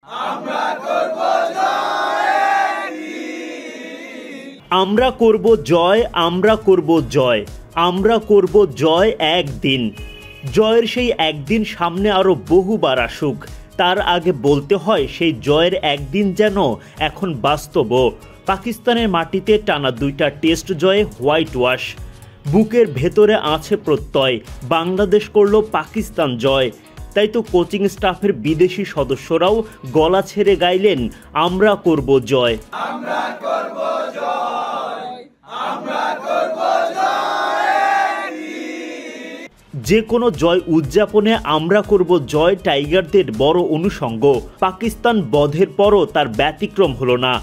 আমরা করব জয়, আমরা করব জয়, আমরা করব জয় একদিন। জয়ের সেই একদিন সামনে আরো বহুবার আসুক, তার আগে বলতে হয় সেই জয়ের একদিন যেন এখন বাস্তব। পাকিস্তানের মাটিতে টানা 2টা টেস্ট জয়ে হোয়াইট ওয়াশ, বুকের ভেতরে আছে প্রত্যয় বাংলাদেশ করলো পাকিস্তান জয়। তাই তো কোচিং স্টাফের বিদেশি সদস্যরাও গলা ছেড়ে গাইলেন আমরা করব জয়, আমরা করব জয়, আমরা করব জয়। যে কোনো জয় উদযাপনে আমরা করব জয় টাইগারদের বড় অনুষঙ্গ। পাকিস্তান বধের পরও তার ব্যতিক্রম হলো না।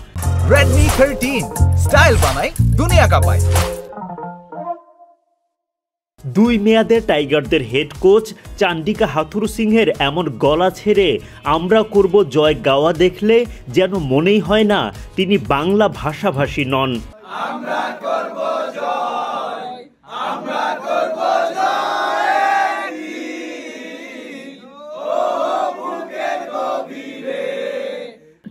Redmi 13 স্টাইল বানাই দুনিয়া কাঁপায়। 2 মেয়াদের টাইগারদের হেড কোচ চান্ডিকা হাথুরু সিংহের এমন গলা ছেড়ে আমরা করব জয় গাওয়া দেখলে যেন মনেই হয় না তিনি বাংলা ভাষাভাষী নন। আমরা করব জয়, আমরা করব জয়, ও বুকের গভীরে।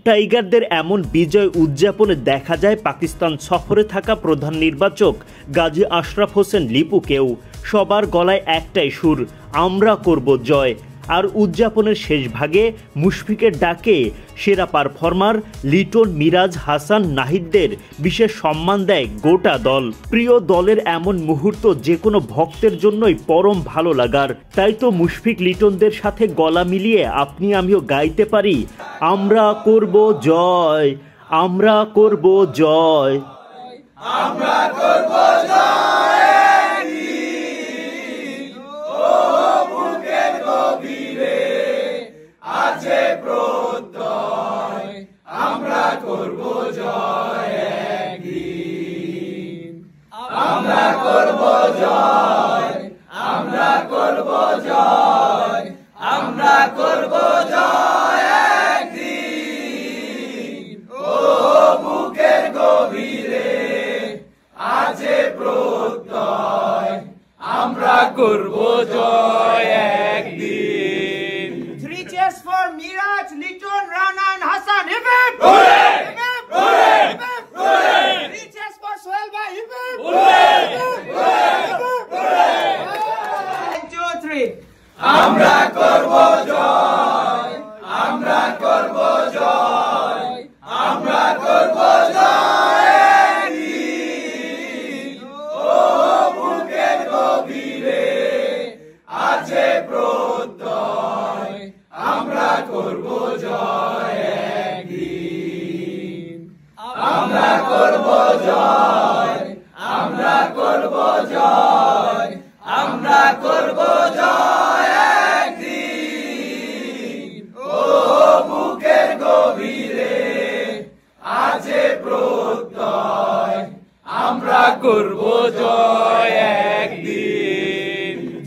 টাইগারদের এমন বিজয় উদযাপনে দেখা যায় পাকিস্তান সফরে থাকা প্রধান নির্বাচক গাজী আশরাফ হোসেন লিপুকেও। সবার গলায় একটাই সুর, আমরা করব জয়। আর উদযাপনের শেষ ভাগে মুশফিকের ডাকে সেরা পারফর্মার লিটন, মিরাজ, হাসান, নাহিদদের বিশেষ সম্মান দেয় গোটা দল। প্রিয় দলের এমন মুহূর্ত যে কোনো ভক্তের জন্যই পরম ভালো লাগার। তাই তো মুশফিক লিটনদের সাথে গলা মিলিয়ে আপনি আমিও গাইতে পারি আমরা করব জয়, আমরা করব জয়, আমরা করব জয়। আমরা করব জয় একদিন, আমরা করব জয়, আমরা করব জয়, আমরা করব জয় একদিন। ও বুকের গভীরে আছে প্রত্যয় আমরা করব জয় একদিন। 3 cheers for Miraj, Liton, Rana and Hassan. Hip hip! Hooray! Hip hip! Hooray! Hip hip! Hooray! 3 cheers for Sohail bhai. Hip hip! Hooray! Hooray! 1 2 3 আমরা করব জয়, আমরা করব জয়, আমরা করব জয় একদিন। ও বুকের গভীরে আছে প্রত্যয় আমরা করব জয় একদিন, আমরা করব জয়, আমরা করব জয়, আমরা করব জয় একদিন। ও বুকের গভীরে আছে প্রত্যয় আমরা করব জয়।